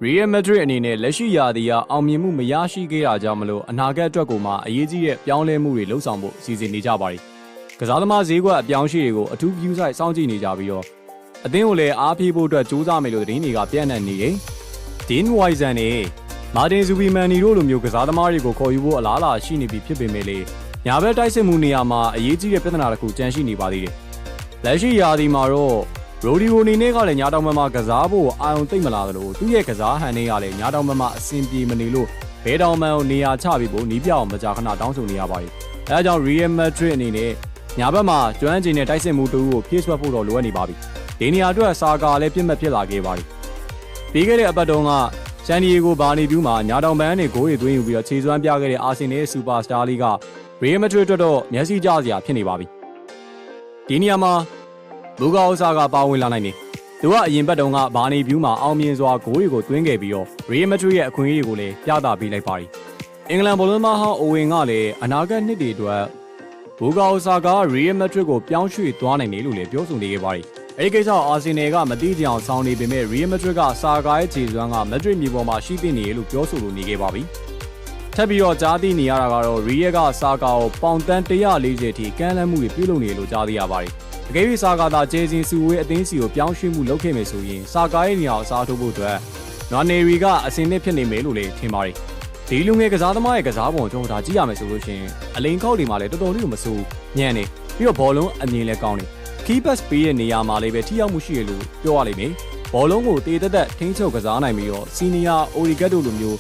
Real Madrid အနေနဲ့လက်ရှိရာသီကအောင်မြင်မှုမရရှိခဲ့တာကြောင့်မလို့အနာဂတ်အတွက်ကိုမှအရေးကြီးတဲ့ပြောင်းလဲမှုတွေလှုပ်ဆောင်ဖို့စီစဉ်နေကြပါတယ်။ကစားသမားဈေးကွက်အပြောင်းအလဲတွေကိုအထူးပြုဆိုင်စောင့်ကြည့်နေကြပြီးတော့အသင်းကိုလည်းအားပေးဖို့အတွက်စူးစမ်းမယ်လို့သတင်းတွေကပြန့်နှံ့နေတယ်။ Dean Wisen နဲ့ Martin Zubimendi တို့လိုမျိုးကစားသမားတွေကိုခေါ်ယူဖို့အလားအလာရှိနေပြီဖြစ်ပေမဲ့လည်းညာဘက်တိုက်စစ်မှုနေရာမှာအရေးကြီးတဲ့ပြဿနာတစ်ခုကြန့်ရှိနေပါသေးတယ်။လက်ရှိရာသီမှာတော့ရိုဒီယိုနေနဲ့ကလည်းညာတောင်ဘက်မှာကစားဖို့အာရုံသိမ့်မလာသလိုသူ့ရဲ့ကစားဟန်တွေကလည်းညာတောင်ဘက်မှာအဆင်ပြေမနေလို့ဘဲတောင်မန်ကိုနေရာချပြီးဖို့နီးပြအောင်မကြာခဏတောင်းဆိုနေရပါတယ်။အဲဒါကြောင့် Real Madrid အနေနဲ့ညာဘက်မှာကျွမ်းကျင်တဲ့တိုက်စစ်မှုတူကိုဖြည့်ဆွတ်ဖို့တော့လိုအပ်နေပါပြီ။ဒီနေရာအတွက်စာကာလည်းပြစ်မှတ်ဖြစ်လာခဲ့ပါတယ်။ပြီးခဲ့တဲ့အပတ်တုန်းကဆန်ဒီယေဂိုဘာနီဗျူးမှာညာတောင်ဘက်နဲ့ဂိုးတွေသွင်းယူပြီးတော့ခြေစွမ်းပြခဲ့တဲ့အာဆင်နယ်စူပါစတာလီက Real Madrid အတွက်တော့မျက်စိကျစရာဖြစ်နေပါပြီ။ဒီနေရာမှာဘူကာအိုဆာကပါဝင်လာနိုင်တယ်။သူကအရင်ဘက်တုန်းကဘာနီဗျူးမှာအောင်မြင်စွာဂိုးတွေကိုသွင်းခဲ့ပြီးတော့ Real Madrid ရဲ့အခွင့်အရေးတွေကိုလည်းပြသပေးလိုက်ပါတယ်။အင်္ဂလန်ဘောလုံးသမားဟောင်းအိုဝင်ကလည်းအနာဂတ်နှစ်တွေအတွက်ဘူကာအိုဆာက Real Madrid ကိုပြောင်းရွှေ့သွားနိုင်တယ်လို့လည်းပြောဆိုနေခဲ့ပါတယ်။အဲဒီကိစ္စကိုအာဆင်နယ်ကမသိကြအောင်ဆောင်နေပေမဲ့ Real Madrid ကဆာကာရဲ့ခြေစွမ်းက Madrid မြေပေါ်မှာရှိသိနေရလို့ပြောဆိုလိုနေခဲ့ပါပြီ။ထပ်ပြီးတော့ကြားသိနေရတာကတော့ Real ကဆာကာကိုပေါင်တန်း140အထိကမ်းလှမ်းမှုတွေပြုလုပ်နေလို့ကြားသိရပါတယ်။အကယ်၍ဆာကာသာဂျေဇင်စုဝေးအသင်းစီကိုပြောင်းရွှေ့မှုလုပ်ခဲ့မယ်ဆိုရင်ဆာကာရဲ့နေရာကိုအစားထိုးဖို့အတွက်နွာနေရီကအစင်နဲ့ဖြစ်နေမယ်လို့လည်းထင်ပါတယ်။ဒီလူငယ်ကစားသမားရဲ့ကစားပုံကျွန်တော်ဒါကြည့်ရမယ်ဆိုလို့ရှိရင်အလိန်ခောက်တွေမှာလည်းတော်တော်လေးကိုမဆိုးညံ့နေပြီးတော့ဘောလုံးအမြင်လည်းကောင်းနေ။ key pass ပေးတဲ့နေရာမှာလည်းပဲထိရောက်မှုရှိရလို့ပြောရလိမ့်မယ်။ဘောလုံးကိုတေးသက်ထိန်းချုပ်ကစားနိုင်ပြီးတော့ senior Origat တို့လိုမျိုး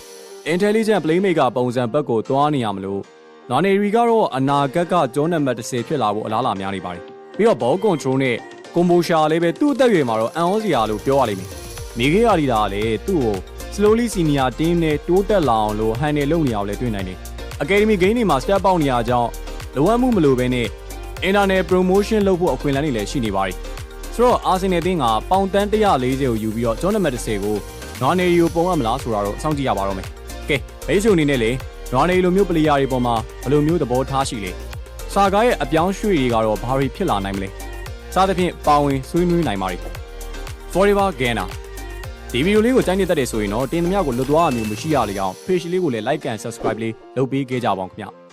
intelligent playmaker ပုံစံဘက်ကိုသွားနေရမလို့နွာနေရီကတော့အနာဂတ်ကကျောင်းနံပါတ်10ဖြစ်လာဖို့အလားအလာများနေပါတယ်။ပြီးတော့ ball control နဲ့ combo ရှာလည်းပဲသူ့အသက်အရွယ်မှာတော့အန်အောစရာလို့ပြောရလိမ့်မယ်။မိခေးရဒီတာကလည်းသူ့ကို slowly senior team နဲ့တိုးတက်လာအောင်လို့ handle လုပ်နေအောင်လည်းတွေ့နိုင်တယ်။ academy game တွေမှာ step ပေါက်နေရကြောင်းလိုအပ်မှုမလိုဘဲနဲ့ internal promotion လုပ်ဖို့အခွင့်အလမ်းတွေလည်းရှိနေပါတယ်။ဆိုတော့ Arsenal အသင်းကပေါင်တန်း140ကိုယူပြီးတော့ ကျောင်းနံပါတ်10ကိုနွာနေရီကိုပုံရမလားဆိုတာတော့စောင့်ကြည့်ရပါတော့မယ်။ကဲဘိတ်ဆုံအနေနဲ့လေနွာနေရီလိုမျိုးပလေယာတွေပေါ်မှာဘယ်လိုမျိုးသဘောထားရှိလဲ။စာကားရဲ့အပြောင်းရွှေ့တွေကတော့ဘာတွေဖြစ်လာနိုင်မလဲ။စသဖြင့်ပါဝင်ဆွေးနွေးနိုင်ပါတယ်။ Forever Gainer ဒီဗီဒီယိုလေးကိုကြိုက်နေတတ်တယ်ဆိုရင်တော့တင်သမျှကိုလွတ်သွားအမျိုးမရှိရလေအောင် page လေးကိုလည်း like and subscribe လေးလုပ်ပေးခဲ့ကြပါဦးခင်ဗျာ။